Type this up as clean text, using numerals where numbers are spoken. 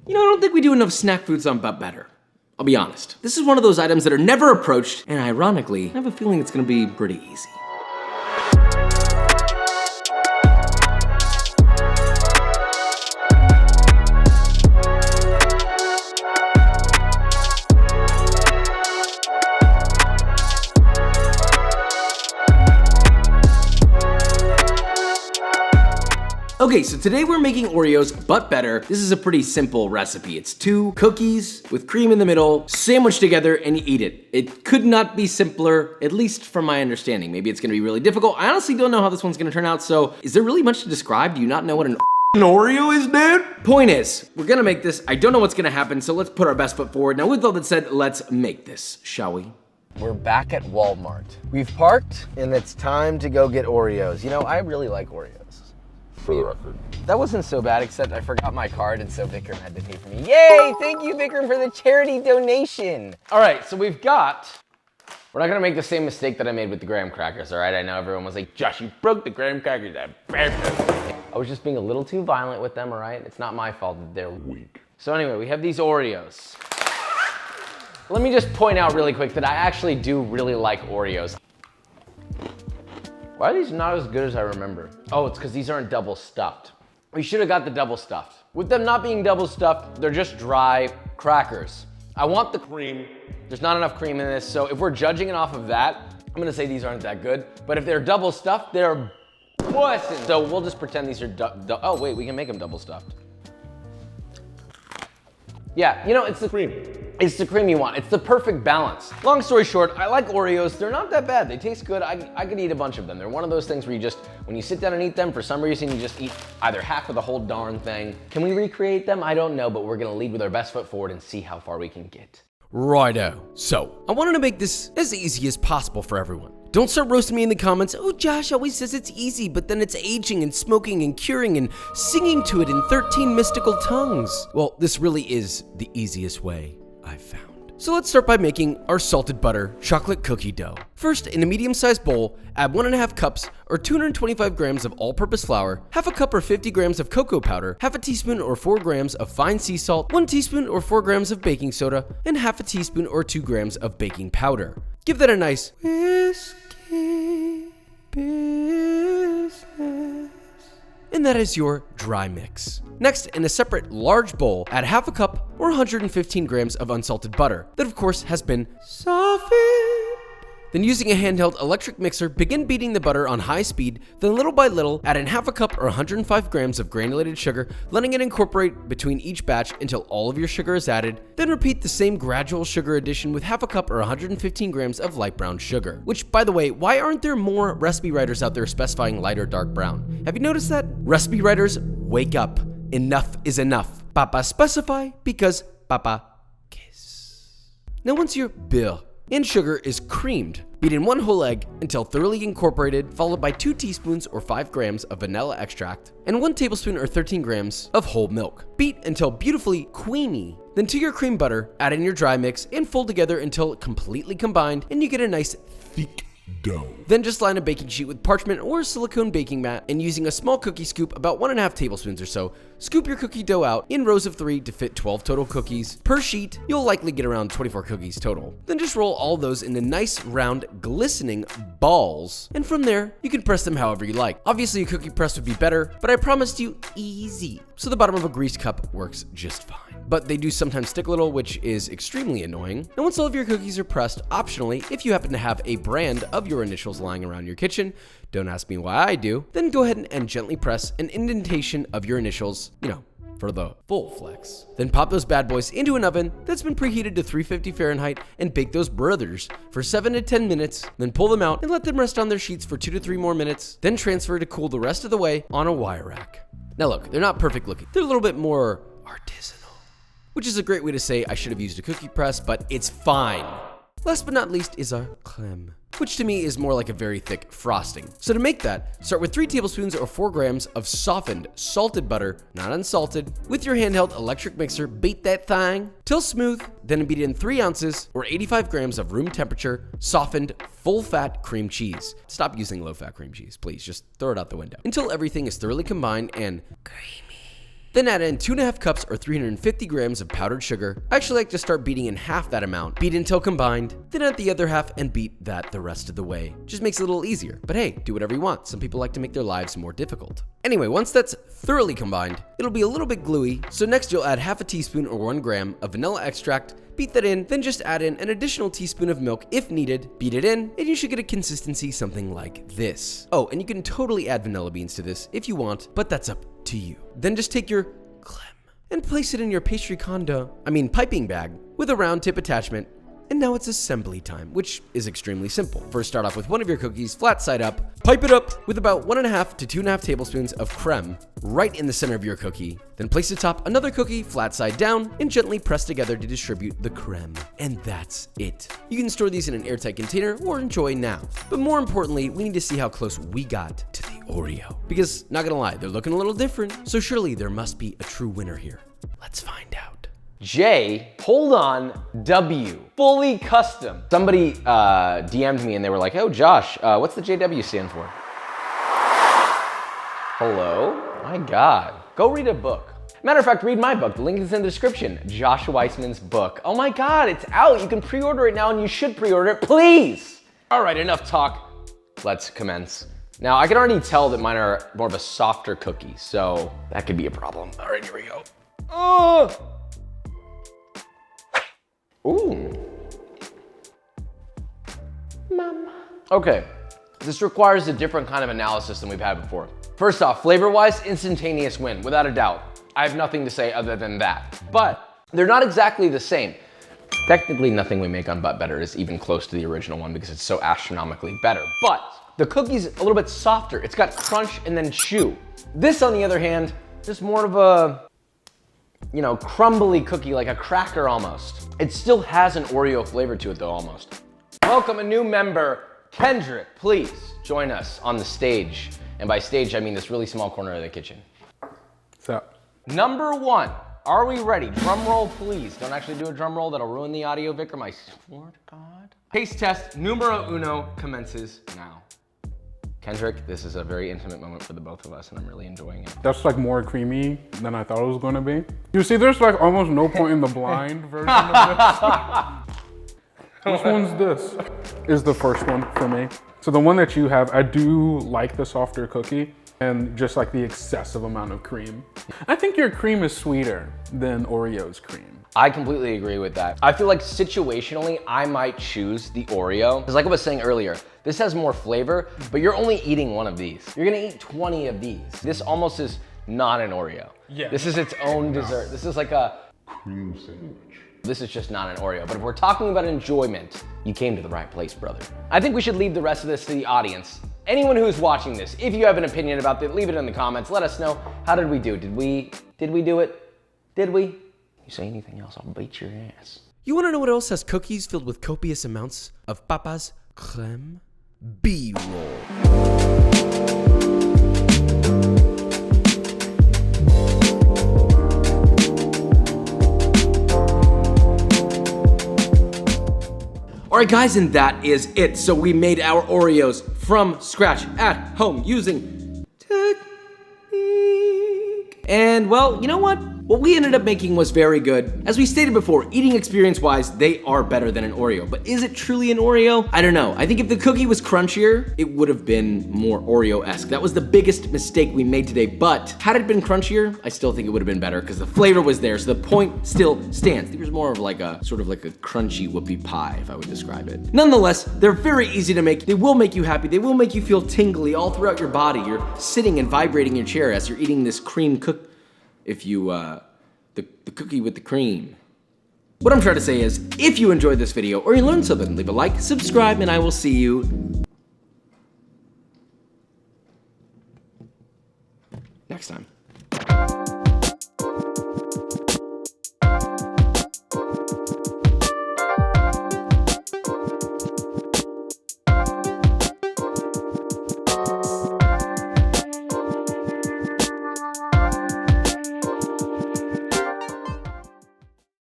You know, I don't think we do enough snack foods on But Better. I'll be honest. This is one of those items that are never approached, and ironically, I have a feeling it's gonna be pretty easy. Okay, so today we're making Oreos, but better. This is a pretty simple recipe. It's 2 cookies with cream in the middle, sandwiched together, and you eat it. It could not be simpler, at least from my understanding. Maybe it's gonna be really difficult. I honestly don't know how this one's gonna turn out, so is there really much to describe? Do you not know what an Oreo is, dude? Point is, we're gonna make this. I don't know what's gonna happen, so let's put our best foot forward. Now with all that said, let's make this, shall we? We're back at Walmart. We've parked, and it's time to go get Oreos. You know, I really like Oreos. For the record. That wasn't so bad, except I forgot my card, and so Vikram had to pay for me. Yay! Thank you, Vikram, for the charity donation. All right, so we're not gonna make the same mistake that I made with the graham crackers, all right? I know everyone was like, Josh, you broke the graham crackers. I was just being a little too violent with them, all right? It's not my fault that they're weak. So anyway, we have these Oreos. Let me just point out really quick that I actually do really like Oreos. Why are these not as good as I remember? Oh, it's because these aren't double stuffed. We should have got the double stuffed. With them not being double stuffed, they're just dry crackers. I want the cream. There's not enough cream in this, so if we're judging it off of that, I'm gonna say these aren't that good. But if they're double stuffed, they're bussin'. So we'll just pretend these are oh wait, we can make them double stuffed. Yeah, you know, it's the cream. It's the cream you want. It's the perfect balance. Long story short, I like Oreos. They're not that bad. They taste good. I could eat a bunch of them. They're one of those things where you just, when you sit down and eat them, for some reason, you just eat either half of the whole darn thing. Can we recreate them? I don't know, but we're gonna lead with our best foot forward and see how far we can get. Righto. So, I wanted to make this as easy as possible for everyone. Don't start roasting me in the comments. Oh, Josh always says it's easy, but then it's aging and smoking and curing and singing to it in 13 mystical tongues. Well, this really is the easiest way I've found. So let's start by making our salted butter chocolate cookie dough. First, in a medium-sized bowl, add 1.5 cups or 225 grams of all-purpose flour, half a cup or 50 grams of cocoa powder, half a teaspoon or 4 grams of fine sea salt, 1 teaspoon or 4 grams of baking soda, and half a teaspoon or 2 grams of baking powder. Give that a nice whiskey business. And that is your dry mix. Next, in a separate large bowl, add half a cup or 115 grams of unsalted butter that of course has been softened. Then using a handheld electric mixer, begin beating the butter on high speed, then little by little, add in half a cup or 105 grams of granulated sugar, letting it incorporate between each batch until all of your sugar is added. Then repeat the same gradual sugar addition with half a cup or 115 grams of light brown sugar. Which, by the way, why aren't there more recipe writers out there specifying light or dark brown? Have you noticed that? Recipe writers, wake up. Enough is enough. Papa specify because Papa kiss. Now once your beurre and sugar is creamed, beat in 1 whole egg until thoroughly incorporated, followed by 2 teaspoons or 5 grams of vanilla extract and 1 tablespoon or 13 grams of whole milk. Beat until beautifully creamy. Then to your cream butter, add in your dry mix and fold together until completely combined and you get a nice thick dough. Then just line a baking sheet with parchment or a silicone baking mat and using a small cookie scoop, about 1.5 tablespoons or so, scoop your cookie dough out in rows of 3 to fit 12 total cookies. Per sheet, you'll likely get around 24 cookies total. Then just roll all those into nice, round, glistening balls, and from there, you can press them however you like. Obviously, a cookie press would be better, but I promised you easy. So the bottom of a greased cup works just fine. But they do sometimes stick a little, which is extremely annoying. And once all of your cookies are pressed, optionally, if you happen to have a brand of your initials lying around your kitchen, don't ask me why I do, then go ahead and gently press an indentation of your initials, you know, for the full flex. Then pop those bad boys into an oven that's been preheated to 350 Fahrenheit and bake those brothers for 7 to 10 minutes, then pull them out and let them rest on their sheets for 2 to 3 more minutes, then transfer to cool the rest of the way on a wire rack. Now look, they're not perfect looking. They're a little bit more artisanal, which is a great way to say I should have used a cookie press, but it's fine. Last but not least is our creme, which to me is more like a very thick frosting. So to make that, start with 3 tablespoons or 4 grams of softened salted butter, not unsalted. With your handheld electric mixer, beat that thing till smooth, then beat in 3 ounces or 85 grams of room temperature, softened, full-fat cream cheese. Stop using low-fat cream cheese, please. Just throw it out the window. Until everything is thoroughly combined and creamy. Then add in 2.5 cups or 350 grams of powdered sugar. I actually like to start beating in half that amount. Beat until combined, then add the other half and beat that the rest of the way. Just makes it a little easier. But hey, do whatever you want. Some people like to make their lives more difficult. Anyway, once that's thoroughly combined, it'll be a little bit gluey. So next you'll add half a teaspoon or 1 gram of vanilla extract. Beat that in, then just add in an additional teaspoon of milk if needed. Beat it in, and you should get a consistency something like this. Oh, and you can totally add vanilla beans to this if you want, but that's up to you. Then just take your Creme and place it in your piping bag with a round tip attachment. And now it's assembly time, which is extremely simple. First, start off with one of your cookies flat side up, pipe it up with about 1.5 to 2.5 tablespoons of creme right in the center of your cookie. Then place atop another cookie flat side down and gently press together to distribute the creme. And that's it. You can store these in an airtight container or enjoy now. But more importantly, we need to see how close we got to the Oreo. Because, not gonna lie, they're looking a little different, so surely there must be a true winner here. Let's find out. J, hold on, W, fully custom. Somebody DM'd me and they were like, oh, Josh, what's the JW stand for? Hello? My God. Go read a book. Matter of fact, read my book. The link is in the description. Josh Weissman's book. Oh my God, it's out. You can pre-order it now and you should pre-order it, please. All right, enough talk. Let's commence. Now, I can already tell that mine are more of a softer cookie, so that could be a problem. All right, here we go. Oh! Ooh. Mama. Okay, this requires a different kind of analysis than we've had before. First off, flavor-wise, instantaneous win, without a doubt. I have nothing to say other than that. But they're not exactly the same. Technically, nothing we make on But Better is even close to the original one because it's so astronomically better. But the cookie's a little bit softer. It's got crunch and then chew. This, on the other hand, is more of a, you know, crumbly cookie, like a cracker almost. It still has an Oreo flavor to it though, almost. Welcome a new member, Kendrick. Please join us on the stage. And by stage, I mean this really small corner of the kitchen. What's up? Number 1, are we ready? Drum roll, please. Don't actually do a drum roll, that'll ruin the audio, Vikram, I swear to God. Taste test numero uno commences now. Kendrick, this is a very intimate moment for the both of us and I'm really enjoying it. That's like more creamy than I thought it was gonna be. You see, there's like almost no point in the blind version of this. Which one's this? Is the first one for me. So the one that you have, I do like the softer cookie and just like the excessive amount of cream. I think your cream is sweeter than Oreo's cream. I completely agree with that. I feel like situationally, I might choose the Oreo. Because like I was saying earlier, this has more flavor, but you're only eating one of these. You're gonna eat 20 of these. This almost is not an Oreo. Yeah. This is its own dessert. This is like a cream sandwich. This is just not an Oreo. But if we're talking about enjoyment, you came to the right place, brother. I think we should leave the rest of this to the audience. Anyone who's watching this, if you have an opinion about it, leave it in the comments. Let us know. How did we do? Did we do it? Did we? You say anything else, I'll beat your ass. You want to know what else has cookies filled with copious amounts of Papa's Creme? B-roll. All right, guys, and that is it. So we made our Oreos from scratch at home using technique. And well, you know what? What we ended up making was very good. As we stated before, eating experience-wise, they are better than an Oreo. But is it truly an Oreo? I don't know. I think if the cookie was crunchier, it would have been more Oreo-esque. That was the biggest mistake we made today. But had it been crunchier, I still think it would have been better because the flavor was there. So the point still stands. It was more of like a sort of like a crunchy whoopie pie, if I would describe it. Nonetheless, they're very easy to make. They will make you happy. They will make you feel tingly all throughout your body. You're sitting and vibrating in your chair as you're eating this cream cook. If you, the cookie with the cream. What I'm trying to say is, if you enjoyed this video or you learned something, leave a like, subscribe, and I will see you next time.